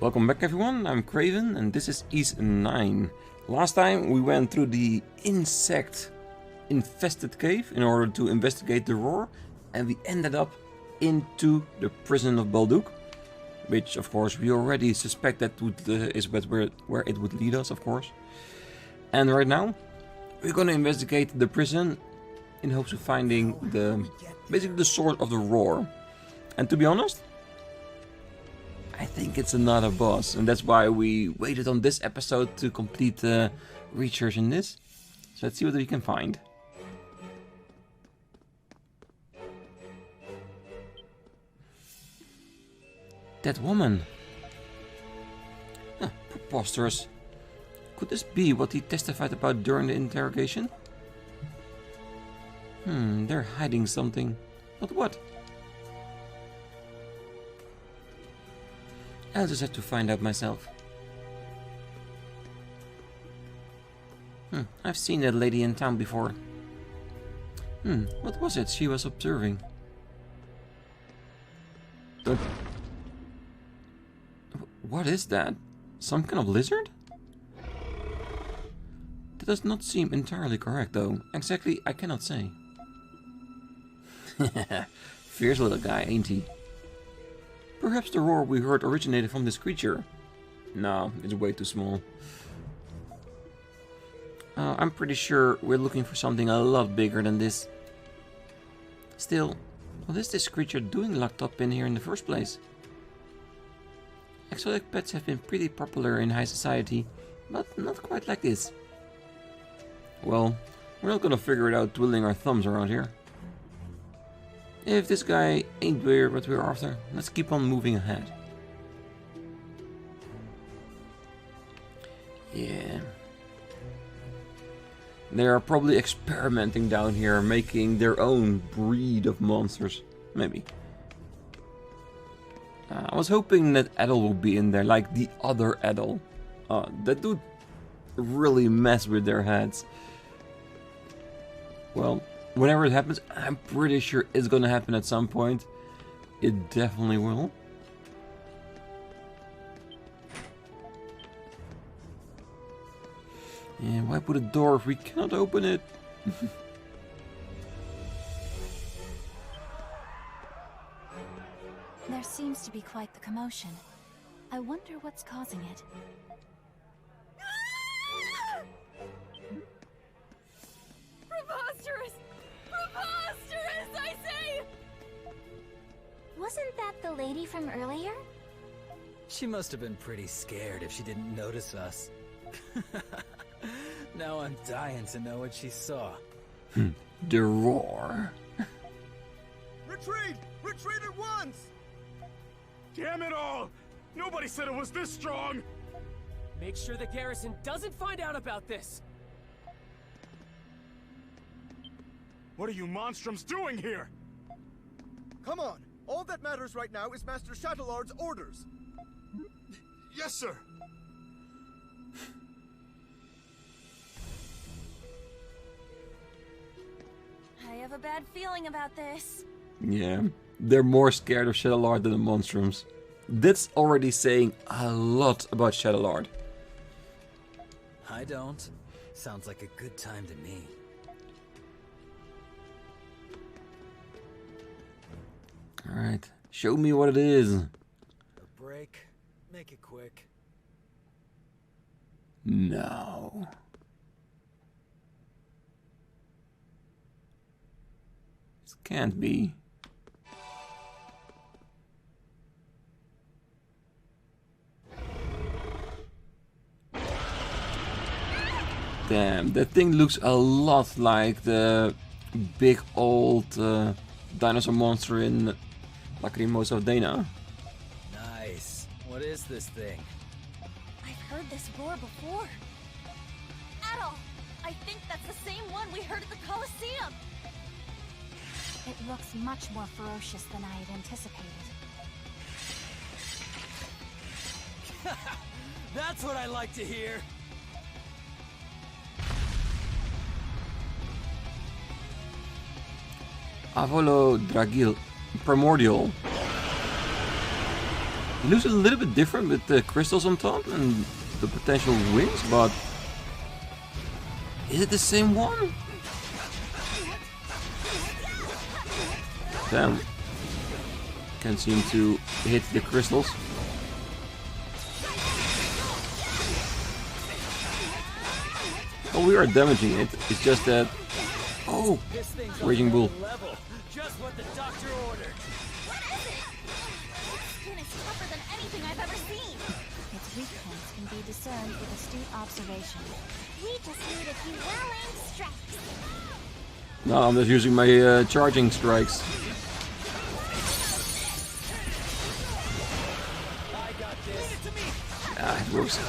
Welcome back everyone, I'm Craven and this is East 9. Last time we went through the insect infested cave in order to investigate the roar, and we ended up into the prison of Balduq, which of course we already suspect that is where it would lead us, of course. And right now we're gonna investigate the prison in hopes of finding basically the source of the roar. And to be honest, I think it's another boss, and that's why we waited on this episode to complete the research in this. So let's see what we can find. That woman. Preposterous. Could this be what he testified about during the interrogation? They're hiding something. But what? I'll just have to find out myself. I've seen that lady in town before. What was it she was observing? What is that? Some kind of lizard? That does not seem entirely correct though. Exactly, I cannot say. Fierce little guy, ain't he? Perhaps the roar we heard originated from this creature. No, it's way too small. I'm pretty sure we're looking for something a lot bigger than this. Still, what is this creature doing locked up in here in the first place? Exotic pets have been pretty popular in high society, but not quite like this. Well, we're not gonna figure it out twiddling our thumbs around here. If this guy ain't what we're after, let's keep on moving ahead. Yeah. They are probably experimenting down here, making their own breed of monsters. Maybe. I was hoping that Adol would be in there, like the other Adol. That dude really mess with their heads. Well, whenever it happens, I'm pretty sure it's gonna happen at some point. It definitely will. Yeah, why put a door if we cannot open it? There seems to be quite the commotion. I wonder what's causing it. Preposterous! Preposterous, I say! Wasn't that the lady from earlier? She must have been pretty scared if she didn't notice us. Now I'm dying to know what she saw. The roar. Retreat! Retreat at once! Damn it all! Nobody said it was this strong! Make sure the garrison doesn't find out about this! What are you monstrums doing here? Come on! All that matters right now is Master Shadowlord's orders! Yes, sir! I have a bad feeling about this. Yeah, they're more scared of Shadowlord than the monstrums. That's already saying a lot about Shadowlord. I don't. Sounds like a good time to me. Alright, show me what it is. A break. Make it quick. No. This can't be. Damn, that thing looks a lot like the big old dinosaur monster in Lacrimosa of Dana. Nice. What is this thing? I've heard this roar before. Adol! I think that's the same one we heard at the Colosseum! It looks much more ferocious than I had anticipated. That's what I like to hear. Avolo Dragil Primordial. It looks a little bit different with the crystals on top and the potential wings, but is it the same one? Damn. Can't seem to hit the crystals. Oh, we are damaging it. It's just that. Oh, Raging Bull. Level. Just what the doctor ordered. What is it? Its skin is tougher than anything I've ever seen. Its weak points can be discerned with astute observation. We just need a few well-aimed strikes. No, I'm just using my charging strikes. I got this. Leave it to me. Ah, it works.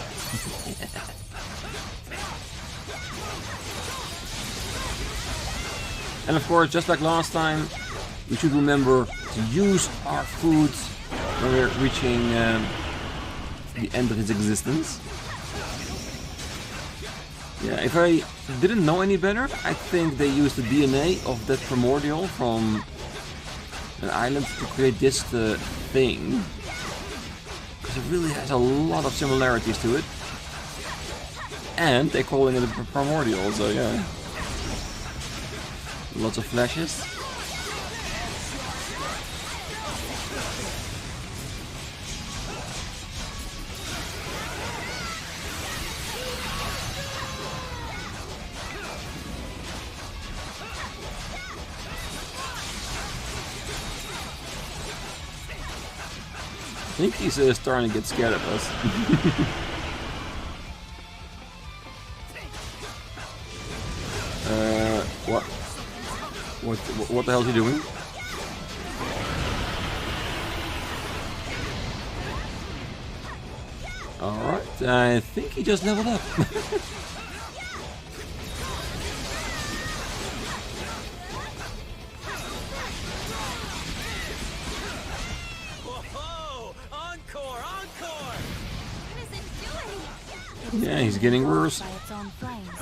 And of course, just like last time, we should remember to use our food when we're reaching the end of its existence. Yeah, if I didn't know any better, I think they used the DNA of that primordial from an island to create this thing. Because it really has a lot of similarities to it. And they're calling it a primordial, so yeah. Lots of flashes. I think he's starting to get scared of us. What the hell is he doing? Alright, I think he just leveled up. Whoa! Encore! Encore! What is it doing? Yeah, he's getting worse. By its own flames. It's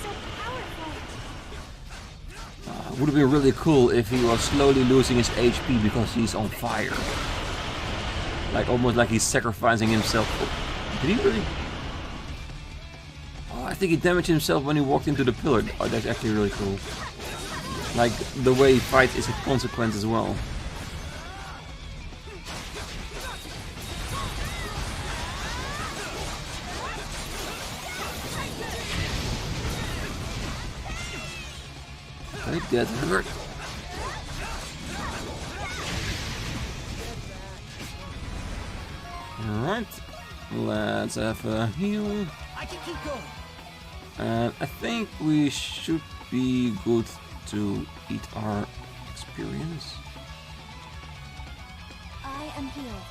so powerful. Would have been really cool if he was slowly losing his HP because he's on fire. Like almost like he's sacrificing himself. Oh, did he really? Oh, I think he damaged himself when he walked into the pillar. Oh, that's actually really cool. Like the way he fights is a consequence as well. That hurt. Alright, let's have a heal. I can keep going. And I think we should be good to eat our experience. I am healed.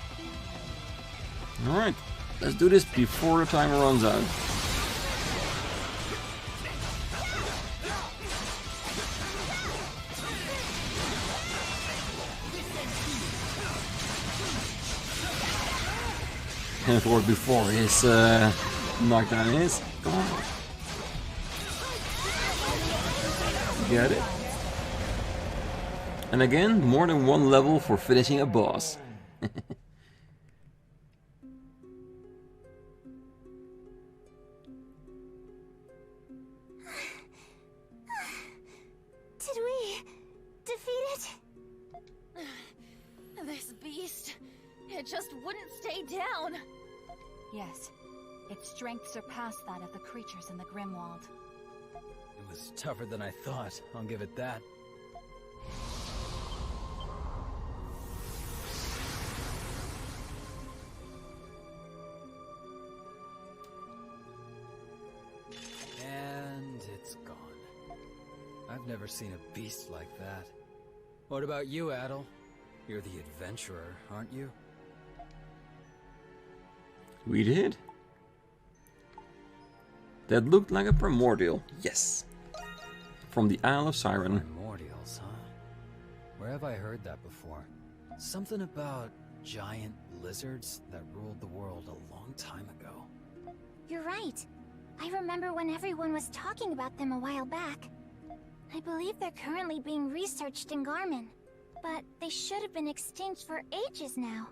Alright, let's do this before the timer runs out. And of course before his knockdown is. Come on. Get it? And again, more than one level for finishing a boss. Did we defeat it? This beast, it just wouldn't stay down. Yes, its strength surpassed that of the creatures in the Grimwald. It was tougher than I thought, I'll give it that. And it's gone. I've never seen a beast like that. What about you, Adol? You're the adventurer, aren't you? We did. That looked like a primordial. Yes. From the Isle of Siren. Primordials, huh? Where have I heard that before? Something about giant lizards that ruled the world a long time ago. You're right. I remember when everyone was talking about them a while back. I believe they're currently being researched in Garmin, but they should have been extinct for ages now.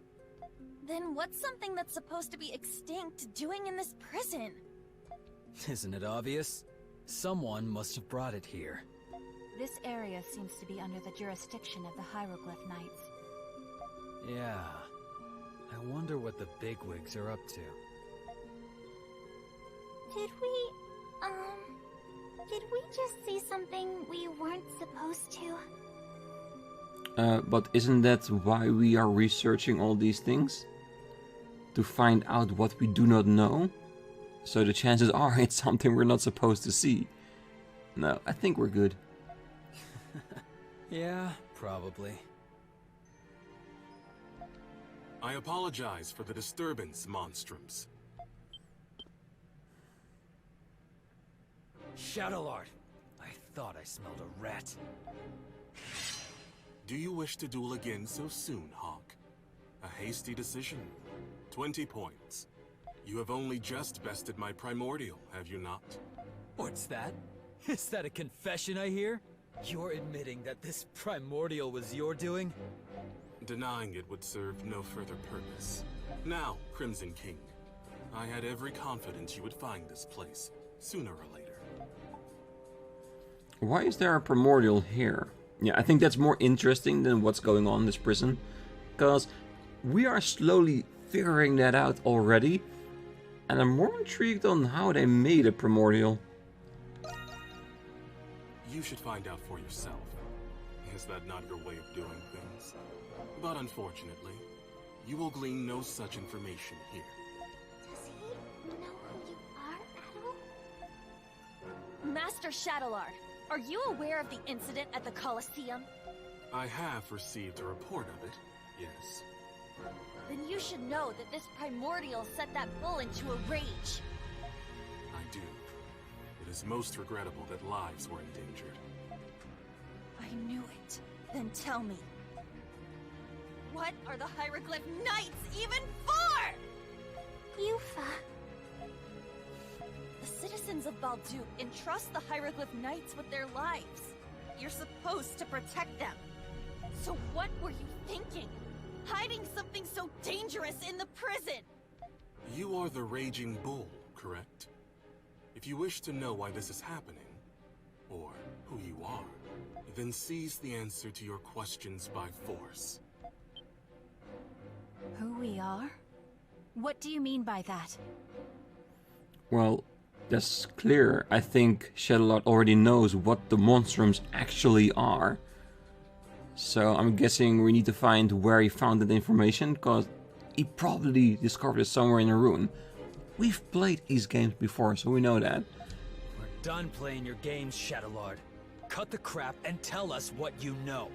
Then what's something that's supposed to be extinct doing in this prison? Isn't it obvious? Someone must have brought it here. This area seems to be under the jurisdiction of the Hieroglyph Knights. Yeah. I wonder what the bigwigs are up to. Did we just see something we weren't supposed to? But isn't that why we are researching all these things? To find out what we do not know? So the chances are it's something we're not supposed to see. No, I think we're good. Yeah, probably. I apologize for the disturbance, monstrums. Shadowlord! I thought I smelled a rat. Do you wish to duel again so soon, Hawk? A hasty decision. 20 points. You have only just bested my primordial, have you not? What's that? Is that a confession I hear? You're admitting that this primordial was your doing? Denying it would serve no further purpose. Now, Crimson King, I had every confidence you would find this place, sooner or later. Why is there a primordial here? Yeah, I think that's more interesting than what's going on in this prison. Because we are slowly figuring that out already. And I'm more intrigued on how they made a primordial. You should find out for yourself. Is that not your way of doing things? But unfortunately, you will glean no such information here. Does he know who you are, Adol? Master Shadowlord, are you aware of the incident at the Colosseum? I have received a report of it, yes. Then you should know that this primordial set that bull into a rage. I do. It is most regrettable that lives were endangered. I knew it. Then tell me. What are the Hieroglyph Knights even for? Yufa. The citizens of Balduq entrust the Hieroglyph Knights with their lives. You're supposed to protect them. So what were you thinking? Hiding something so dangerous in the prison? You are the Raging Bull, correct? If you wish to know why this is happening, or who you are, then seize the answer to your questions by force. Who we are? What do you mean by that? Well, that's clear. I think Shadowlord already knows what the monstrums actually are. So I'm guessing we need to find where he found that information, because he probably discovered it somewhere in a ruin. We've played these games before, so we know that. We're done playing your games, Shadowlord. Cut the crap and tell us what you know.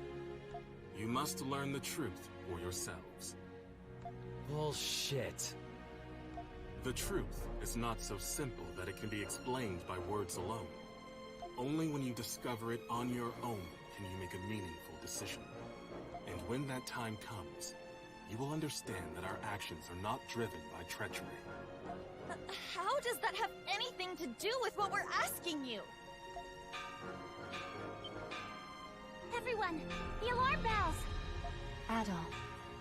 You must learn the truth for yourselves. Bullshit. The truth is not so simple that it can be explained by words alone. Only when you discover it on your own can you make a meaningful decision. And when that time comes, you will understand that our actions are not driven by treachery. How does that have anything to do with what we're asking you? Everyone, the alarm bells! Adol,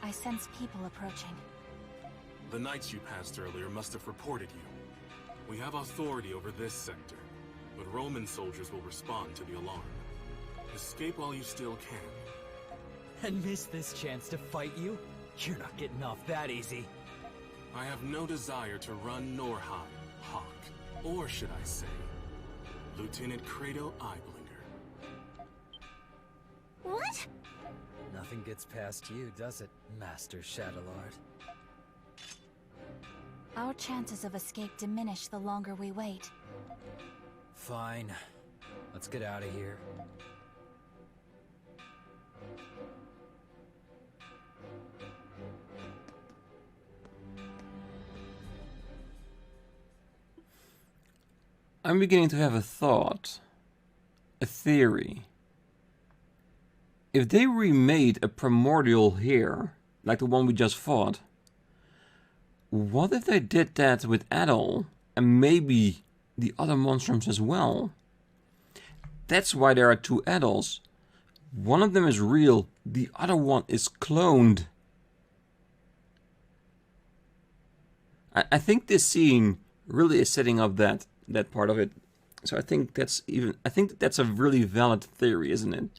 I sense people approaching. The knights you passed earlier must have reported you. We have authority over this sector, but Roman soldiers will respond to the alarm. Escape while you still can. And miss this chance to fight you? You're not getting off that easy. I have no desire to run nor hide, Hawk. Or should I say, Lieutenant Credo Eyeblinger. What? Nothing gets past you, does it, Master Shadowlord? Our chances of escape diminish the longer we wait. Fine. Let's get out of here. I'm beginning to have a thought. A theory. If they remade a primordial here, like the one we just fought, what if they did that with Adol, and maybe the other monstrums as well? That's why there are two Adols. One of them is real, the other one is cloned. I think this scene really is setting up that part of it. So I think that's a really valid theory, isn't it?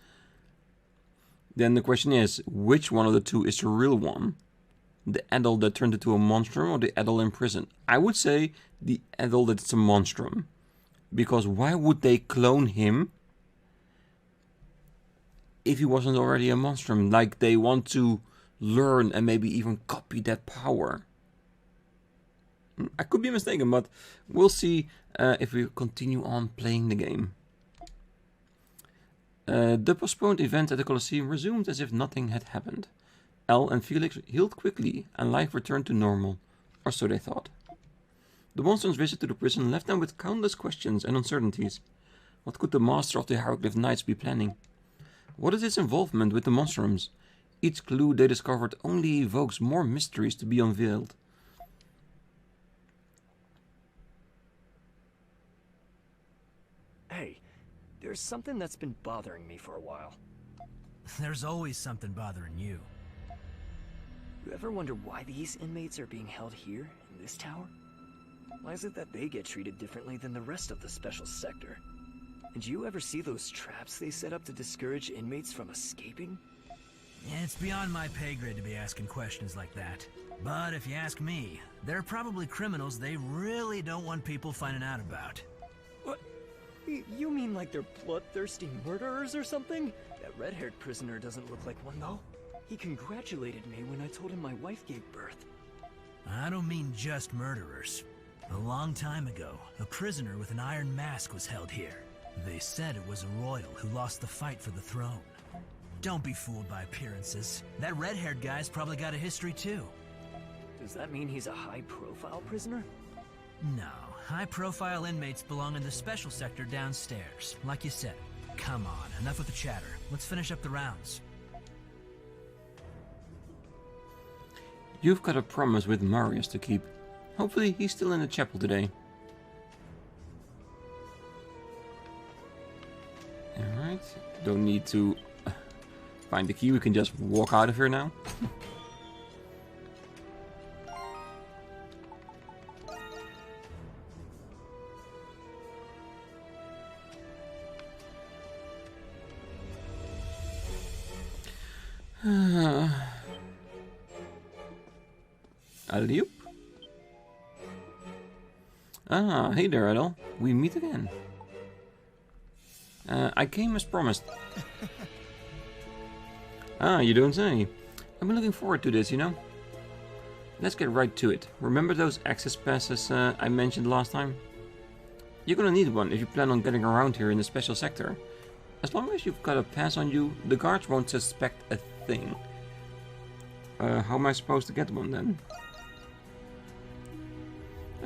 Then the question is, which one of the two is the real one? The Adol that turned into a monstrum or the Adol in prison? I would say the Adol that's a monstrum. Because why would they clone him if he wasn't already a monstrum? Like they want to learn and maybe even copy that power. I could be mistaken, but we'll see if we continue on playing the game. The postponed event at the Colosseum resumed as if nothing had happened. Elle and Felix healed quickly and life returned to normal, or so they thought. The monstrum's visit to the prison left them with countless questions and uncertainties. What could the master of the Hieroglyph Knights be planning? What is his involvement with the monstrums? Each clue they discovered only evokes more mysteries to be unveiled. Hey, there's something that's been bothering me for a while. There's always something bothering you. You ever wonder why these inmates are being held here, in this tower? Why is it that they get treated differently than the rest of the special sector? And do you ever see those traps they set up to discourage inmates from escaping? Yeah, it's beyond my pay grade to be asking questions like that. But if you ask me, they're probably criminals they really don't want people finding out about. What? You mean like they're bloodthirsty murderers or something? That red-haired prisoner doesn't look like one, though. He congratulated me when I told him my wife gave birth. I don't mean just murderers. A long time ago, a prisoner with an iron mask was held here. They said it was a royal who lost the fight for the throne. Don't be fooled by appearances. That red-haired guy's probably got a history too. Does that mean he's a high-profile prisoner? No, high-profile inmates belong in the special sector downstairs, like you said. Come on, enough with the chatter. Let's finish up the rounds. You've got a promise with Marius to keep. Hopefully he's still in the chapel today. Alright, don't need to find the key, we can just walk out of here now. Alley-oop. Ah, hey there, Adol. We meet again. I came as promised. Ah, you don't say. I've been looking forward to this, you know. Let's get right to it. Remember those access passes I mentioned last time? You're gonna need one if you plan on getting around here in the special sector. As long as you've got a pass on you, the guards won't suspect a thing. How am I supposed to get one then?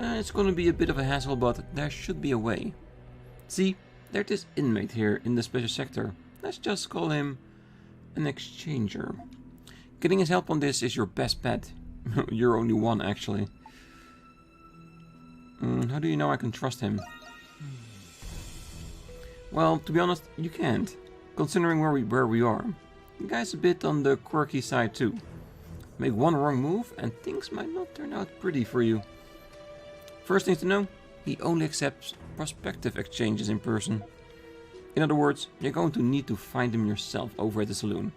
It's gonna be a bit of a hassle, but there should be a way. See, there's this inmate here in the special sector. Let's just call him an exchanger. Getting his help on this is your best bet. You're only one, actually. How do you know I can trust him? Well, to be honest, you can't. Considering where we are. The guy's a bit on the quirky side too. Make one wrong move and things might not turn out pretty for you. First thing to know, he only accepts prospective exchanges in person. In other words, you're going to need to find him yourself over at the saloon.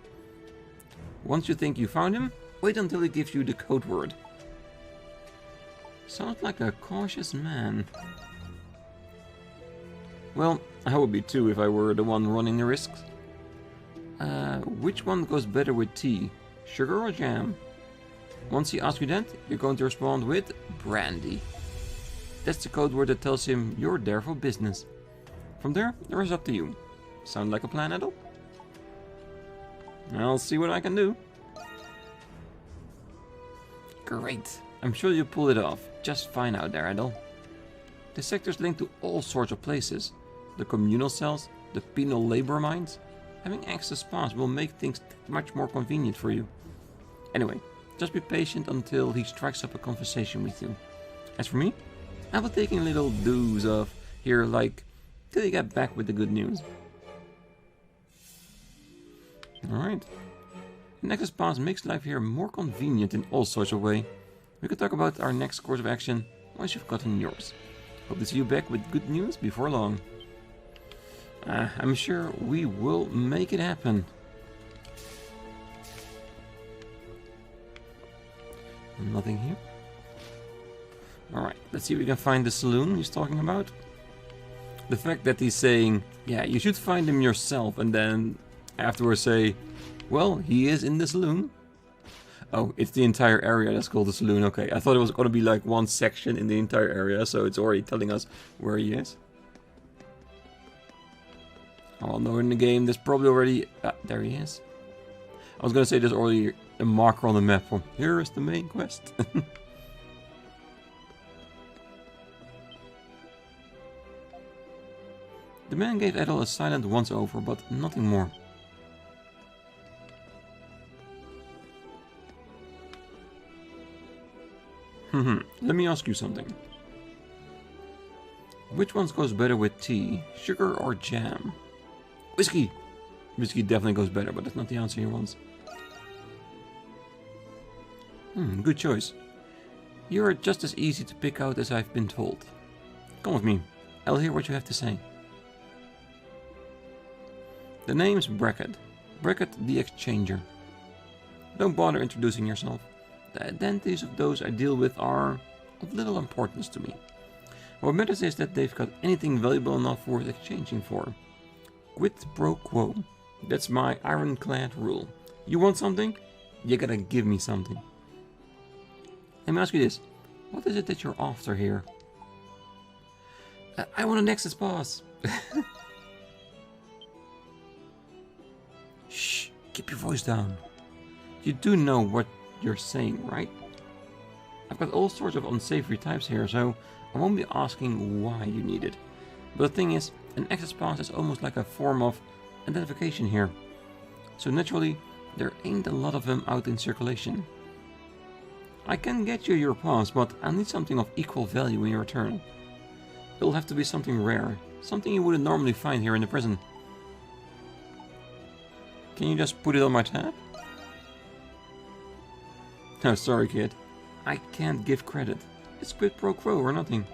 Once you think you found him, wait until he gives you the code word. Sounds like a cautious man. Well, I would be too if I were the one running the risks. Which one goes better with tea? Sugar or jam? Once he asks you that, you're going to respond with brandy. That's the code word that tells him you're there for business. From there, the rest is up to you. Sound like a plan, Adol? I'll see what I can do. Great. I'm sure you pull it off. Just fine out there, Adol. The sector's linked to all sorts of places. The communal cells, the penal labor mines. Having access pass will make things much more convenient for you. Anyway, just be patient until he strikes up a conversation with you. As for me, I'll be taking a little dooze off here, like, till you get back with the good news. Alright. An access pass makes life here more convenient in all sorts of ways. We can talk about our next course of action once you've gotten yours. Hope to see you back with good news before long. I'm sure we will make it happen. Nothing here. Alright, let's see if we can find the saloon he's talking about. The fact that he's saying, yeah, you should find him yourself, and then afterwards say, well, he is in the saloon. Oh, it's the entire area that's called the saloon. Okay, I thought it was going to be like one section in the entire area, so it's already telling us where he is. Oh, no, in the game, there's probably already... there he is. I was going to say there's already a marker on the map for here is the main quest. The man gave Adol a silent once-over, but nothing more. Let me ask you something. Which one goes better with tea, sugar or jam? Whiskey! Whiskey definitely goes better, but that's not the answer he wants. Good choice. You are just as easy to pick out as I've been told. Come with me. I'll hear what you have to say. The name's Brackett. Brackett the Exchanger. Don't bother introducing yourself. The identities of those I deal with are of little importance to me. What matters is that they've got anything valuable enough worth exchanging for. Quid pro quo. That's my ironclad rule. You want something? You gotta give me something. Let me ask you this. What is it that you're after here? I want a Nexus pass. Shh, keep your voice down. You do know what you're saying, right? I've got all sorts of unsavory types here, so I won't be asking why you need it. But the thing is, an access pass is almost like a form of identification here. So naturally, there ain't a lot of them out in circulation. I can get you your pass, but I'll need something of equal value in return. It'll have to be something rare, something you wouldn't normally find here in the prison. Can you just put it on my tab? Oh, sorry kid. I can't give credit. It's quid pro quo or nothing.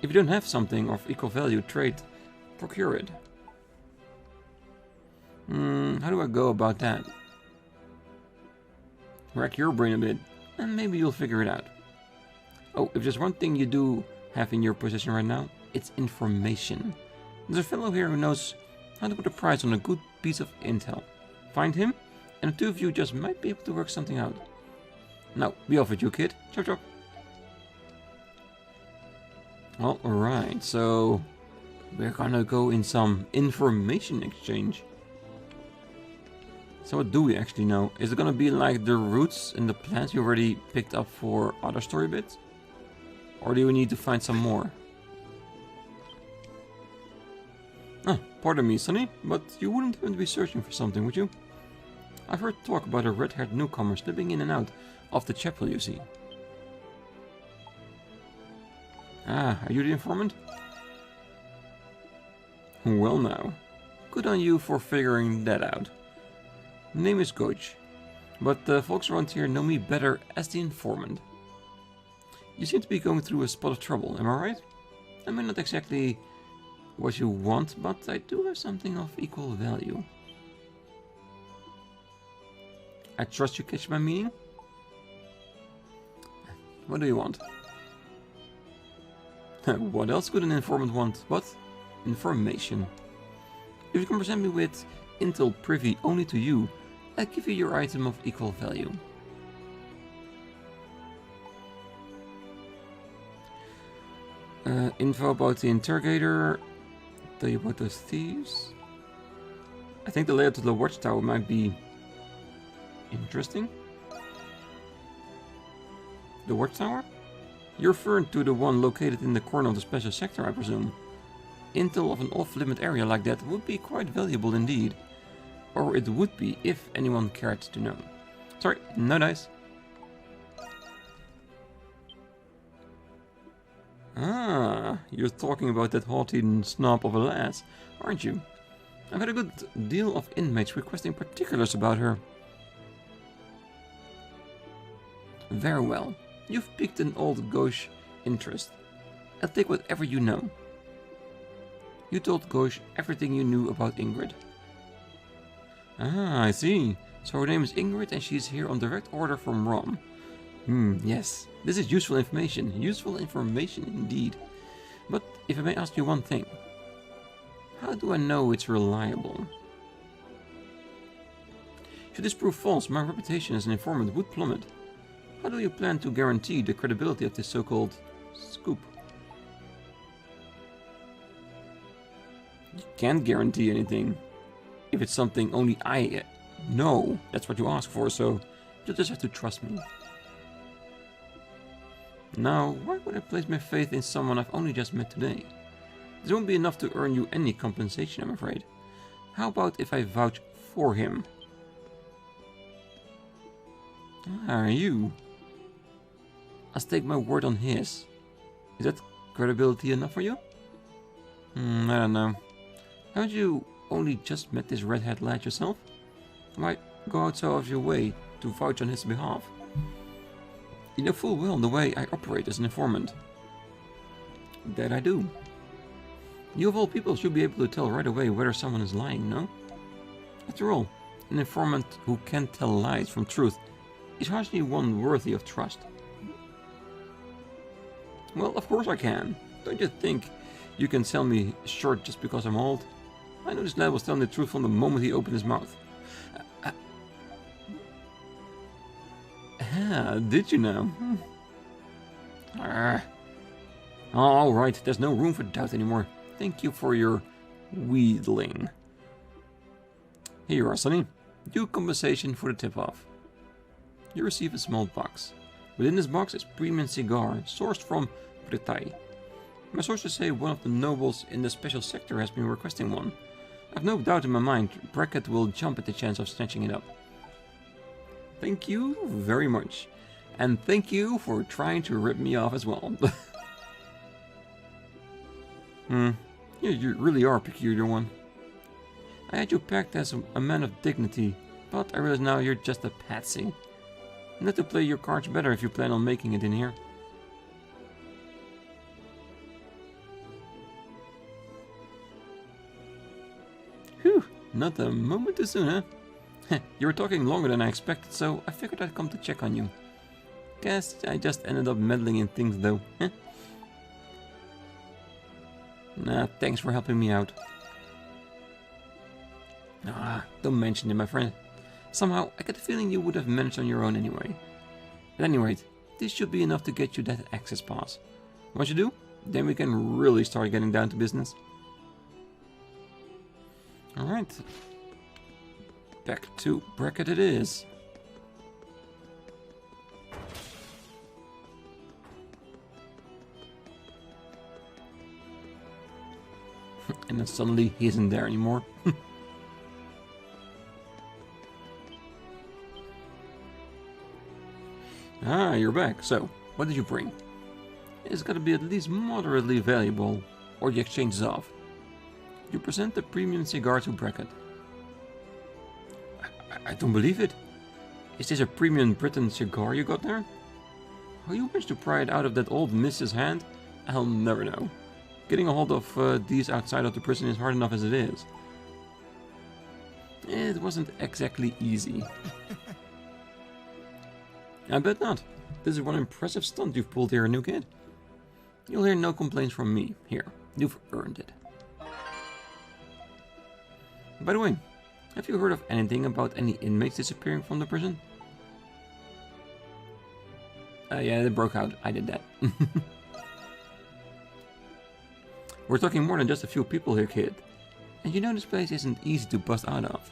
If you don't have something of equal value, trade, procure it. How do I go about that? Rack your brain a bit, and maybe you'll figure it out. Oh, if there's one thing you do have in your possession right now, it's information. There's a fellow here who knows how to put a price on a good piece of intel. Find him, and the two of you just might be able to work something out. Now, be off with you, kid. Chop chop. Well, alright, so we're gonna go in some information exchange. So what do we actually know? Is it gonna be like the roots and the plants you already picked up for other story bits? Or do we need to find some more? Pardon me, Sonny, but you wouldn't happen to be searching for something, would you? I've heard talk about a red-haired newcomer slipping in and out of the chapel, you see. Are you the informant? Well now, good on you for figuring that out. Name is Coach, but the folks around here know me better as the informant. You seem to be going through a spot of trouble, am I right? I mean, not exactly what you want, but I do have something of equal value. I trust you catch my meaning? What do you want? What else could an informant want but information? If you can present me with intel privy only to you, I'll give you your item of equal value. Info about the interrogator. Tell you about those thieves. I think the layout of the watchtower might be interesting. The watchtower? You're referring to the one located in the corner of the special sector, I presume. Intel of an off-limit area like that would be quite valuable indeed. Or it would be if anyone cared to know. Sorry, no dice. Ah, you're talking about that haughty snob of a lass, aren't you? I've had a good deal of inmates requesting particulars about her. Very well. You've piqued an old gauche interest. I'll take whatever you know. You told Gauche everything you knew about Ingrid. Ah, I see. So her name is Ingrid and she's here on direct order from Rom. Yes. This is useful information. Useful information indeed. But if I may ask you one thing. How do I know it's reliable? Should this prove false, my reputation as an informant would plummet. How do you plan to guarantee the credibility of this so-called scoop? You can't guarantee anything. If it's something only I know, that's what you ask for, so you'll just have to trust me. Now, why would I place my faith in someone I've only just met today? This won't be enough to earn you any compensation, I'm afraid. How about if I vouch for him? Ah, you. I'll stake my word on his. Is that credibility enough for you? I don't know. Haven't you only just met this redhead lad yourself? Why go out so of your way to vouch on his behalf? You know full well the way I operate as an informant. That I do. You of all people should be able to tell right away whether someone is lying, no? After all, an informant who can't tell lies from truth is hardly one worthy of trust. Well, of course I can. Don't you think you can sell me short just because I'm old? I know this lad was telling the truth from the moment he opened his mouth. Did you now? Alright, there's no room for doubt anymore. Thank you for your wheedling. Here you are, Sonny. Due compensation for the tip-off. You receive a small box. Within this box is premium cigar, sourced from Britai. My sources say one of the nobles in the special sector has been requesting one. I've no doubt in my mind Brackett will jump at the chance of snatching it up. Thank you very much. And thank you for trying to rip me off as well. Yeah, you really are a peculiar one. I had you pegged as a man of dignity, but I realize now you're just a patsy. Not to play your cards better if you plan on making it in here. Whew, not a moment too soon, huh? You were talking longer than I expected, so I figured I'd come to check on you. Guess I just ended up meddling in things though, huh? Nah, thanks for helping me out. Don't mention it, my friend. Somehow, I get the feeling you would have managed on your own anyway. At any rate, this should be enough to get you that access pass. Once you do, then we can really start getting down to business. Alright. Back to Brackett it is. And then suddenly he isn't there anymore. Ah, you're back. So, what did you bring? It's got to be at least moderately valuable, or the exchange is off. You present the premium cigar to Brackett. I don't believe it. Is this a premium Britain cigar you got there? How you managed to pry it out of that old Miss's hand? I'll never know. Getting a hold of these outside of the prison is hard enough as it is. It wasn't exactly easy. I bet not. This is one impressive stunt you've pulled here, new kid. You'll hear no complaints from me. Here, you've earned it. By the way, have you heard of anything about any inmates disappearing from the prison? Yeah, they broke out. I did that. We're talking more than just a few people here, kid. And you know this place isn't easy to bust out of.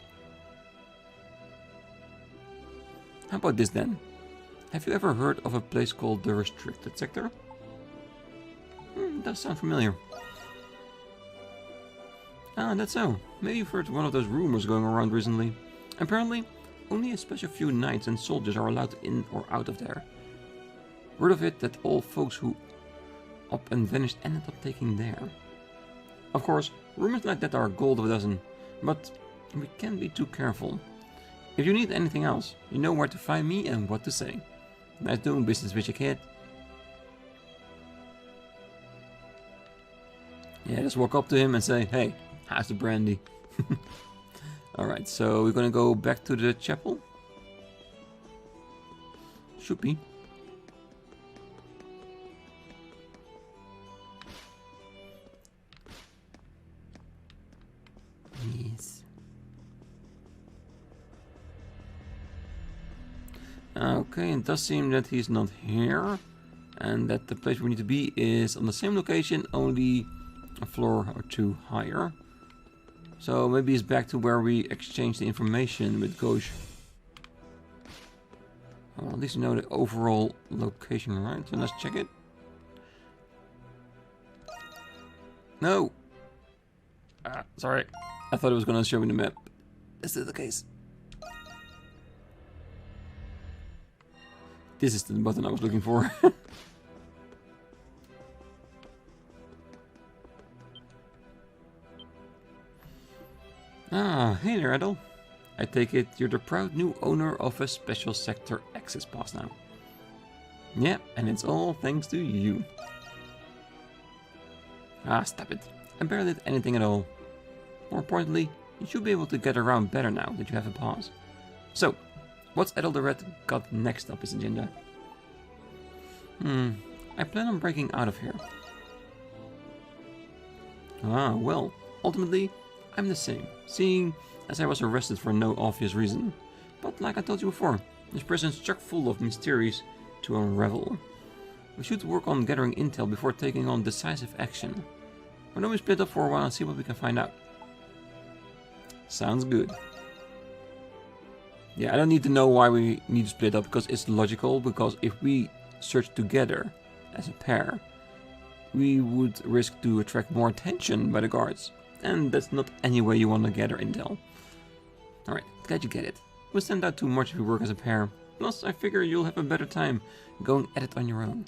How about this then? Have you ever heard of a place called the Restricted Sector? Does sound familiar. Ah, that's so. Maybe you've heard one of those rumors going around recently. Apparently, only a special few knights and soldiers are allowed in or out of there. Word of it that all folks who up and vanished ended up taking there. Of course, rumors like that are gold of a dozen, but we can't be too careful. If you need anything else, you know where to find me and what to say. Nice doing business with your kid. Yeah, just walk up to him and say, hey, how's the brandy? Alright, so we're gonna go back to the chapel. Should be. Yes. Okay, it does seem that he's not here. And that the place we need to be is on the same location, only a floor or two higher. So maybe it's back to where we exchanged the information with Gauche. Well, at least you know the overall location, right? So let's check it. No! Sorry. I thought it was gonna show me the map. Is that the case? This is the button I was looking for. Ah, hey there, Adol. I take it you're the proud new owner of a special sector access pass now. Yeah, and it's all thanks to you. Ah, stop it. I barely did anything at all. More importantly, you should be able to get around better now that you have a pass. So, what's Adol the Red got next up his agenda? I plan on breaking out of here. Ah, well, ultimately, I'm the same, seeing as I was arrested for no obvious reason. But like I told you before, this prison's chock full of mysteries to unravel. We should work on gathering intel before taking on decisive action. Why don't we split up for a while and see what we can find out? Sounds good. Yeah, I don't need to know why we need to split up, because it's logical, because if we search together as a pair, we would risk to attract more attention by the guards. And that's not any way you want to gather intel. Alright, glad you get it. We'll stand out too much if we work as a pair. Plus, I figure you'll have a better time going at it on your own.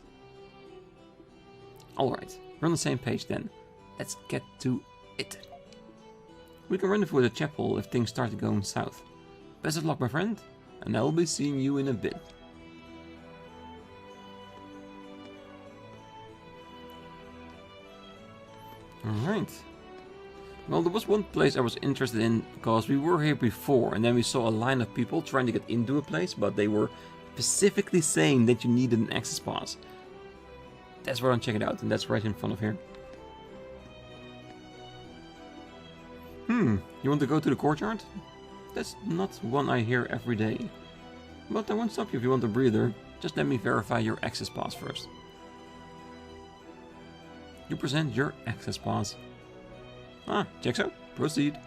Alright, we're on the same page then. Let's get to it. We can rendezvous at the chapel if things start going south. Best of luck, my friend, and I'll be seeing you in a bit. Alright. Well, there was one place I was interested in, because we were here before, and then we saw a line of people trying to get into a place, but they were specifically saying that you needed an access pass. That's where I'll check it out, and that's right in front of here. You want to go to the courtyard? That's not one I hear every day. But I won't stop you if you want a breather. Just let me verify your access pass first. You present your access pass. Ah, checks out. Proceed.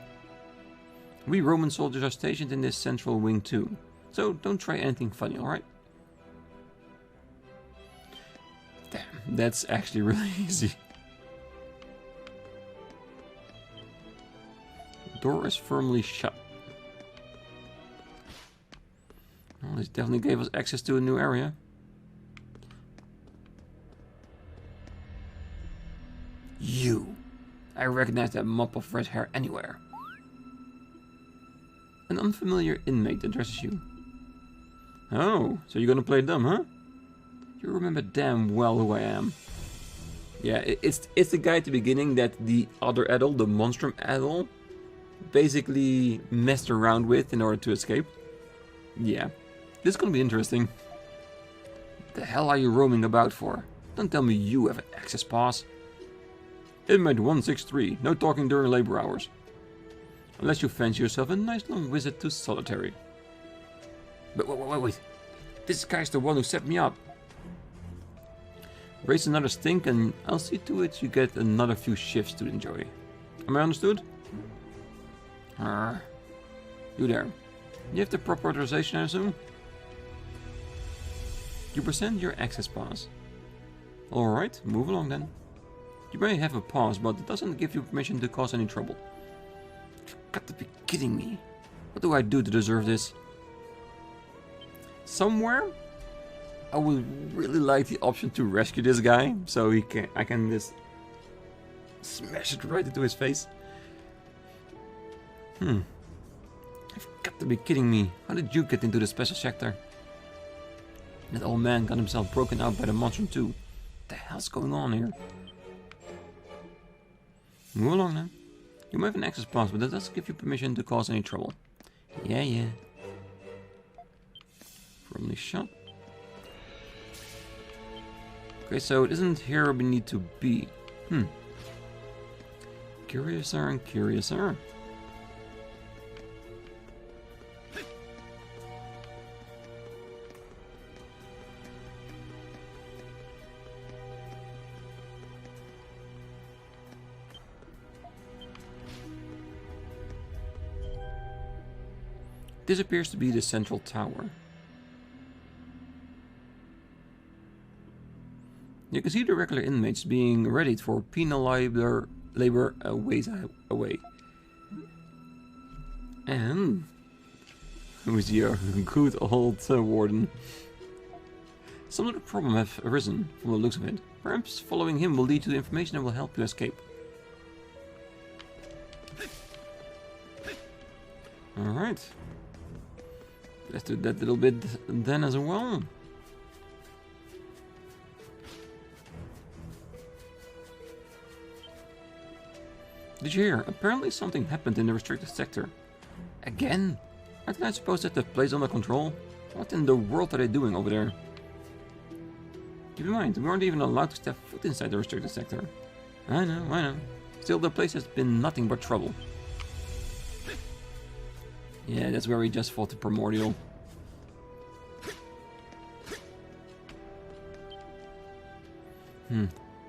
We Roman soldiers are stationed in this central wing too, so don't try anything funny, alright? Damn, that's actually really easy. Door is firmly shut. Well, this definitely gave us access to a new area. You! I recognize that mop of red hair anywhere. An unfamiliar inmate addresses you. Oh, so you're gonna play dumb, huh? You remember damn well who I am. Yeah, it's the guy at the beginning that the other Adol, the Monstrum Adol, basically messed around with in order to escape. Yeah, this is gonna be interesting. The hell are you roaming about for? Don't tell me you have an access pass. Inmate 163, no talking during labor hours. Unless you fancy yourself a nice long visit to solitary. But wait. This guy's the one who set me up. Raise another stink and I'll see to it you get another few shifts to enjoy. Am I understood? You there. You have the proper authorization, I assume? You present your access pass. Alright, move along then. You may have a pass, but it doesn't give you permission to cause any trouble. You've got to be kidding me. What do I do to deserve this? Somewhere, I would really like the option to rescue this guy, so I can just smash it right into his face. You've got to be kidding me. How did you get into the special sector? That old man got himself broken out by the Monstrum too. What the hell's going on here? Move along now. You might have an access pass, but that doesn't give you permission to cause any trouble. Yeah. Firmly shut. Okay, so it isn't here we need to be. Curiouser and curiouser. This appears to be the central tower. You can see the regular inmates being readied for penal labor a ways away. And who's your good old warden? Some of the problem have arisen from the looks of it. Perhaps following him will lead to information that will help you escape. Alright. Let's do that little bit then as well. Did you hear? Apparently something happened in the restricted sector. Again? Aren't I supposed to have the place under control? What in the world are they doing over there? Keep in mind, we weren't even allowed to step foot inside the restricted sector. I know. Still, the place has been nothing but trouble. Yeah, that's where we just fought the Primordial.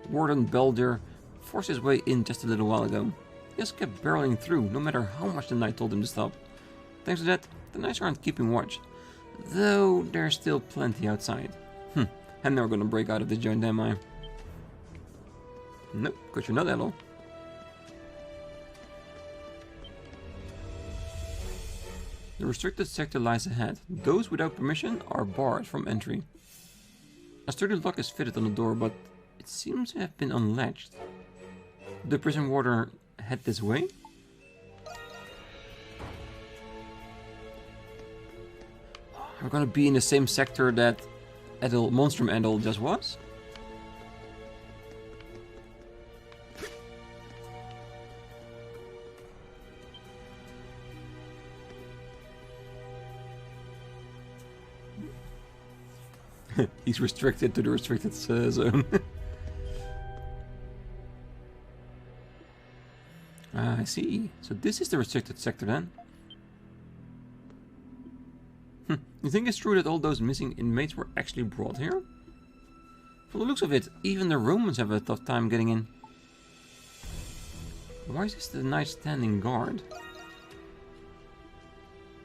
Warden Balduq forced his way in just a little while ago. He just kept barreling through, no matter how much the knight told him to stop. Thanks to that, the knights aren't keeping watch. Though there's still plenty outside. I'm never gonna break out of this joint, am I? Nope, cause you're not Adol. The restricted sector lies ahead. Those without permission are barred from entry. A sturdy lock is fitted on the door, but it seems to have been unlatched. Did the prison warder head this way? We're gonna be in the same sector that Adol, Monstrum Adol just was? He's restricted to the restricted zone. I see. So this is the restricted sector then? You think it's true that all those missing inmates were actually brought here? From the looks of it, even the Romans have a tough time getting in. Why is this the knight standing guard?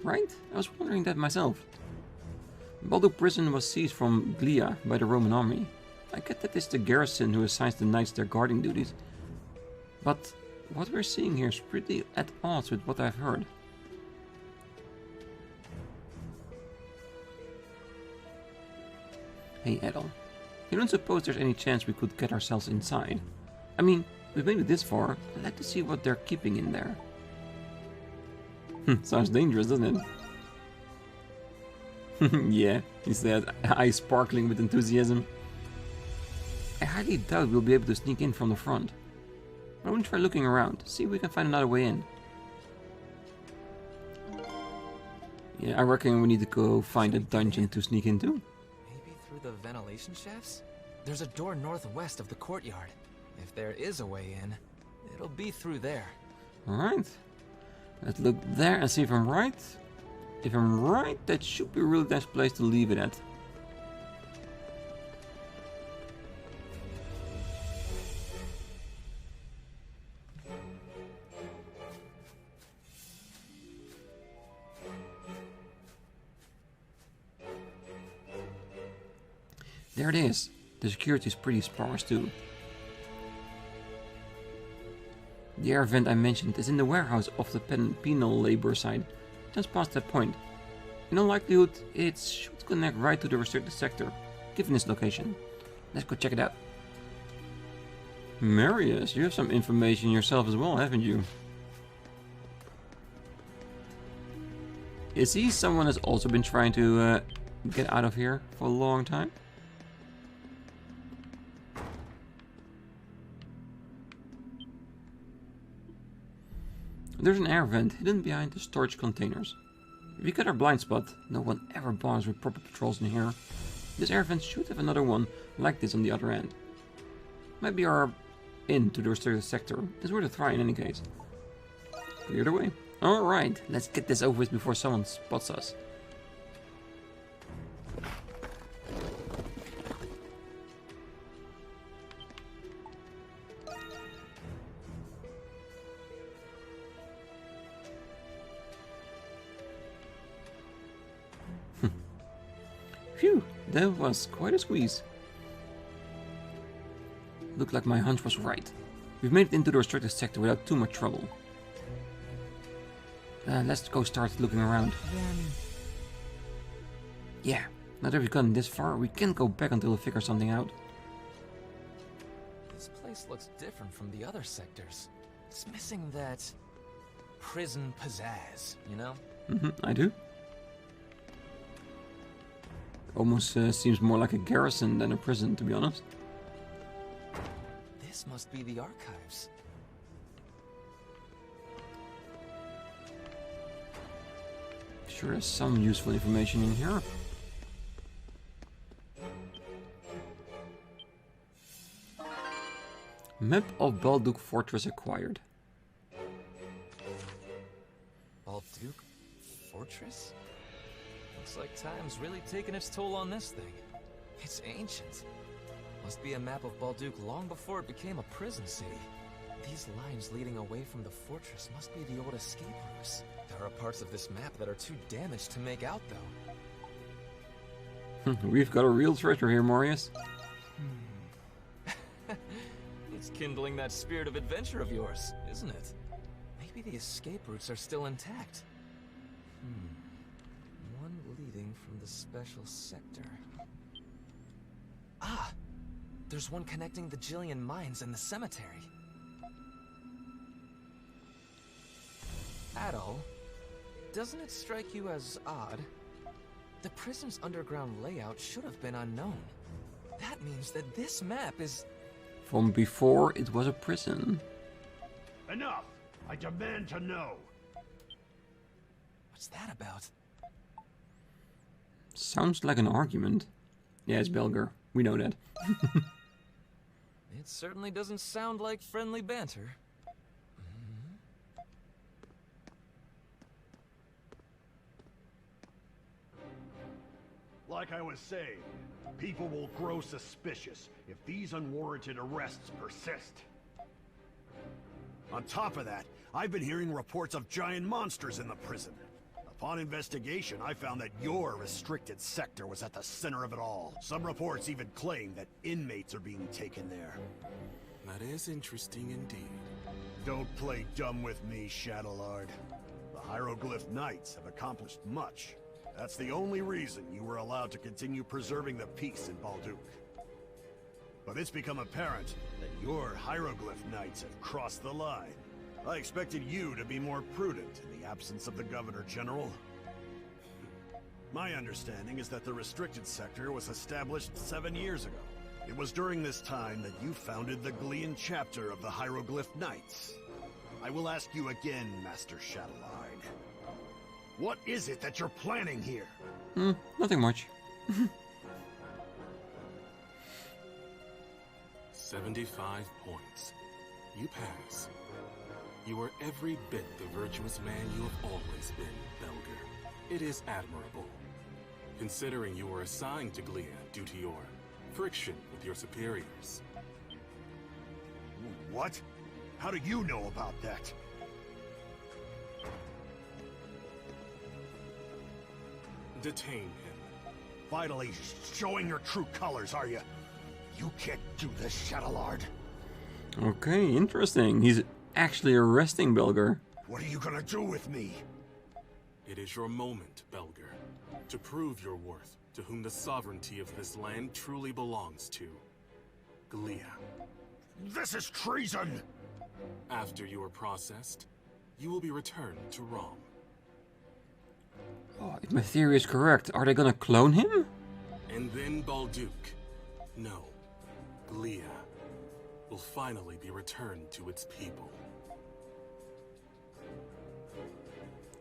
Right? I was wondering that myself. Balduq prison was seized from Glia by the Roman army. I get that it's the garrison who assigns the knights their guarding duties. But what we're seeing here is pretty at odds with what I've heard. Hey Adol, you don't suppose there's any chance we could get ourselves inside? I mean, we've made it this far. I'd like to see what they're keeping in there. Sounds dangerous, doesn't it? Yeah, he said, eyes sparkling with enthusiasm. I highly doubt we'll be able to sneak in from the front. Why don't we try looking around, see if we can find another way in. Yeah, I reckon we need to go find a dungeon to sneak into. Maybe through the ventilation shafts? There's a door northwest of the courtyard. If there is a way in, it'll be through there. Alright. Let's look there and see if I'm right. If I'm right, that should be a really nice place to leave it at. There it is. The security is pretty sparse too. The air vent I mentioned is in the warehouse off the penal labor side, just past that point. In all likelihood, it should connect right to the restricted sector, given its location. Let's go check it out. Marius, you have some information yourself as well, haven't you? Is he someone that's also been trying to get out of here for a long time. There's an air vent hidden behind the storage containers. If we get our blind spot, no one ever bothers with proper patrols in here. This air vent should have another one like this on the other end. Maybe our in to the restricted sector is worth a try in any case. Cleared away. Alright, let's get this over with before someone spots us. Phew, that was quite a squeeze. Looked like my hunch was right. We've made it into the restricted sector without too much trouble. Let's go start looking around. Yeah, now that we've gotten this far, we can't go back until we figure something out. This place looks different from the other sectors. It's missing that prison pizzazz, you know? I do. Almost seems more like a garrison than a prison, to be honest. This must be the archives. Sure, there's some useful information in here. Map of Balduq Fortress acquired. Balduq Fortress? Looks like time's really taking its toll on this thing. It's ancient. Must be a map of Balduq long before it became a prison city. These lines leading away from the fortress must be the old escape routes. There are parts of this map that are too damaged to make out, though. We've got a real treasure here, Marius. It's kindling that spirit of adventure of yours, isn't it? Maybe the escape routes are still intact. One leading from the special sector. Ah! There's one connecting the Jillian mines and the cemetery. Adol, doesn't it strike you as odd? The prison's underground layout should have been unknown. That means that this map is... From before it was a prison. Enough! I demand to know! What's that about? Sounds like an argument. Yeah, it's Belger. We know that. It certainly doesn't sound like friendly banter. Like I was saying, people will grow suspicious if these unwarranted arrests persist. On top of that, I've been hearing reports of giant monsters in the prison. Upon investigation, I found that your restricted sector was at the center of it all. Some reports even claim that inmates are being taken there. That is interesting indeed. Don't play dumb with me, Shadowlord. The Hieroglyph Knights have accomplished much. That's the only reason you were allowed to continue preserving the peace in Balduq. But it's become apparent that your Hieroglyph Knights have crossed the line. I expected you to be more prudent in the absence of the Governor General. My understanding is that the restricted sector was established 7 years ago. It was during this time that you founded the Glean chapter of the Hieroglyph Knights. I will ask you again, Master Shadowlord. What is it that you're planning here? Nothing much. 75 points. You pass. You are every bit the virtuous man you have always been, Belger. It is admirable. Considering you were assigned to Glea due to your friction with your superiors. What? How do you know about that? Detain him. Finally showing your true colors, are you? You can't do this, Shadowlord. Okay, interesting. He's actually arresting Belger. What are you gonna do with me? It is your moment, Belger, to prove your worth to whom the sovereignty of this land truly belongs to. Glea. This is treason! After you are processed, you will be returned to Rom. Oh, if my theory is correct, are they gonna clone him? And then Balduq, no, Leah, will finally be returned to its people.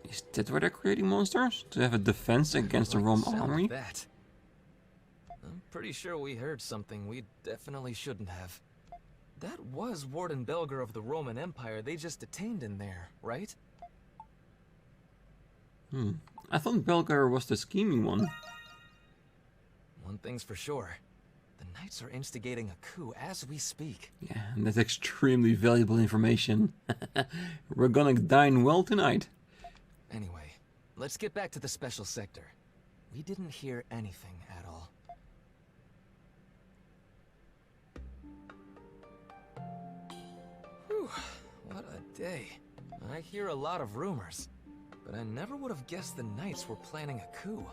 Is that why they're creating monsters? To have a defense against the Roman army? That. I'm pretty sure we heard something we definitely shouldn't have. That was Warden Belger of the Roman Empire they just detained in there, right? I thought Belger was the scheming one. One thing's for sure. The Knights are instigating a coup as we speak. Yeah, and that's extremely valuable information. We're gonna dine well tonight. Anyway, let's get back to the special sector. We didn't hear anything at all. Whew, what a day. I hear a lot of rumors, but I never would have guessed the Knights were planning a coup.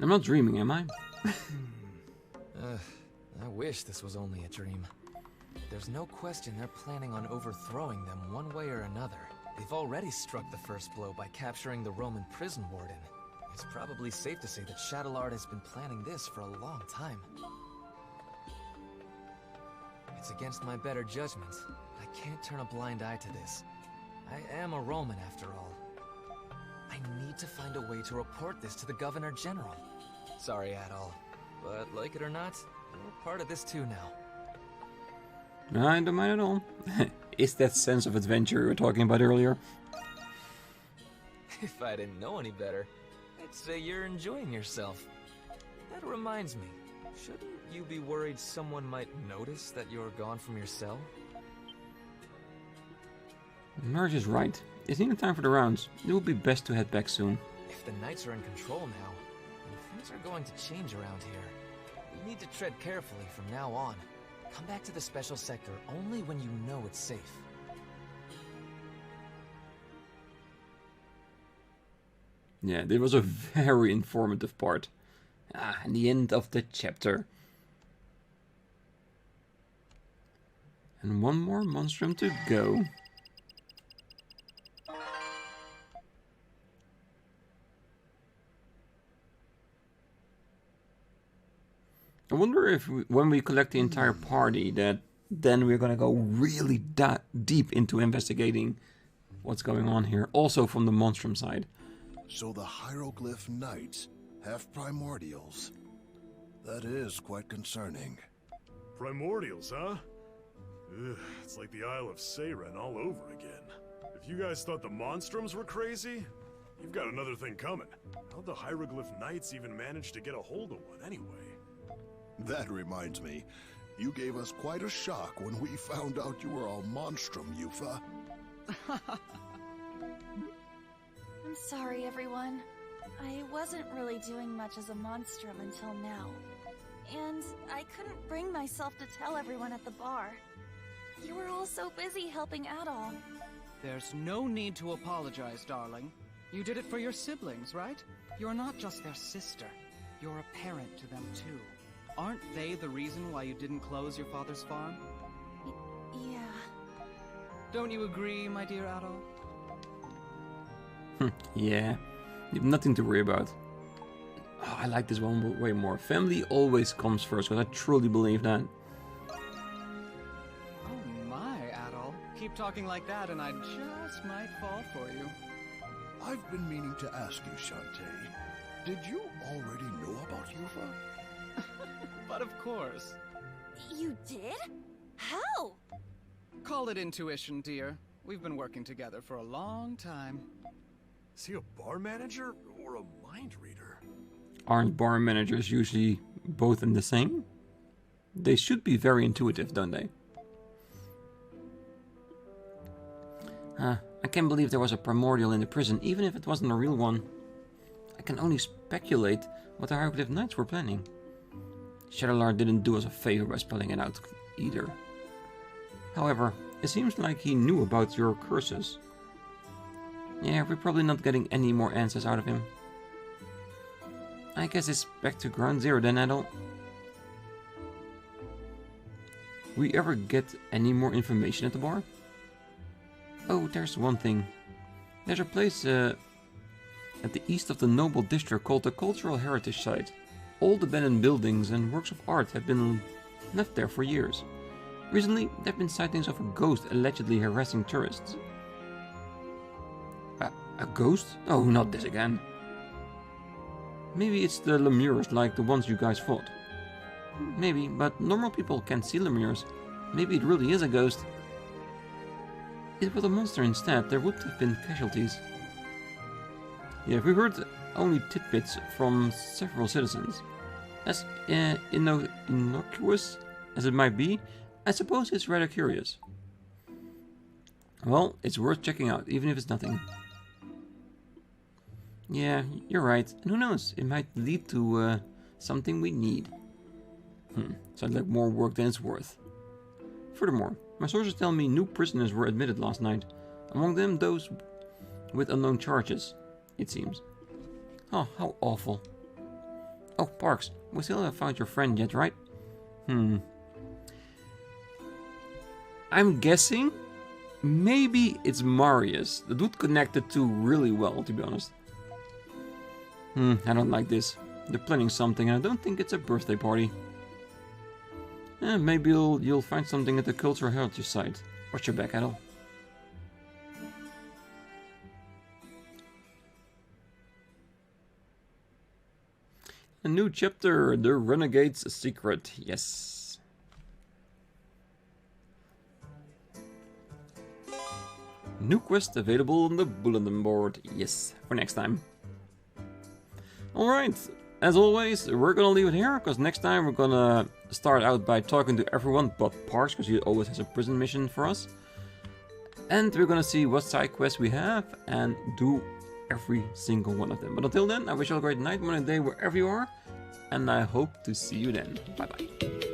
I'm not dreaming, am I? I wish this was only a dream. There's no question they're planning on overthrowing them one way or another. They've already struck the first blow by capturing the Roman prison warden. It's probably safe to say that Shadowlord has been planning this for a long time. It's against my better judgment. I can't turn a blind eye to this. I am a Roman after all. I need to find a way to report this to the Governor General. Sorry, Adol, but like it or not, we're part of this too now. I don't mind at all. It's that sense of adventure we were talking about earlier. If I didn't know any better, I'd say you're enjoying yourself. That reminds me, shouldn't you be worried someone might notice that you're gone from your cell? Merge is right. It's nearly time for the rounds. It would be best to head back soon. If the Knights are in control now, then things are going to change around here. We need to tread carefully from now on. Come back to the special sector only when you know it's safe. Yeah, this was a very informative part. And the end of the chapter. And one more monstrum to go. I wonder if when we collect the entire party, that then we're gonna go really deep into investigating what's going on here. Also from the monstrum side. So the hieroglyph knights have primordials. That is quite concerning. Primordials, huh? Ugh, it's like the Isle of Seiren all over again. If you guys thought the monstrums were crazy, you've got another thing coming. How'd the hieroglyph knights even manage to get a hold of one anyway? That reminds me, you gave us quite a shock when we found out you were a monstrum, Yufa. I'm sorry, everyone. I wasn't really doing much as a monstrum until now. And I couldn't bring myself to tell everyone at the bar. You were all so busy helping Adol. There's no need to apologize, darling. You did it for your siblings, right? You're not just their sister. You're a parent to them, too. Aren't they the reason why you didn't close your father's farm? Yeah. Don't you agree, my dear Adol? Yeah, you have nothing to worry about. Oh, I like this one way more. Family always comes first, because I truly believe that. Oh my, Adol. Keep talking like that and I just might fall for you. I've been meaning to ask you, Shantae. Did you already know about Yufa? But of course. You did? How? Call it intuition, dear. We've been working together for a long time. Is he a bar manager or a mind reader? Aren't bar managers usually both in the same? They should be very intuitive, don't they? I can't believe there was a primordial in the prison, even if it wasn't a real one. I can only speculate what the Hieroglyph Knights were planning. Shadowlord didn't do us a favor by spelling it out either. However, it seems like he knew about your curses. Yeah, we're probably not getting any more answers out of him. I guess it's back to ground zero then, Adol. We ever get any more information at the bar? Oh, there's one thing. There's a place at the east of the noble district called the Cultural Heritage Site. Old abandoned buildings and works of art have been left there for years. Recently, there have been sightings of a ghost allegedly harassing tourists. A ghost? Oh, not this again. Maybe it's the lemures like the ones you guys fought. Maybe, but normal people can't see lemures. Maybe it really is a ghost. If it was a monster instead, there would have been casualties. Yeah, we heard only tidbits from several citizens. As innocuous as it might be, I suppose it's rather curious. Well, it's worth checking out, even if it's nothing. Yeah, you're right. And who knows, it might lead to something we need. Sounds like more work than it's worth. Furthermore, my sources tell me new prisoners were admitted last night. Among them, those with unknown charges, it seems. Oh, how awful. Oh, Parks, we still haven't found your friend yet, right? I'm guessing maybe it's Marius. The dude connected to really well, to be honest. I don't like this. They're planning something and I don't think it's a birthday party. Maybe you'll find something at the Cultural Heritage Site. Watch your back, Adol. A new chapter, The Renegade's Secret. Yes. New quest available on the bulletin board. Yes, for next time. Alright, as always, we're gonna leave it here, because next time we're gonna start out by talking to everyone but Parks, because he always has a prison mission for us. And we're gonna see what side quests we have, and do every single one of them. But until then, I wish you all a great night, morning, day, wherever you are, and I hope to see you then. Bye bye.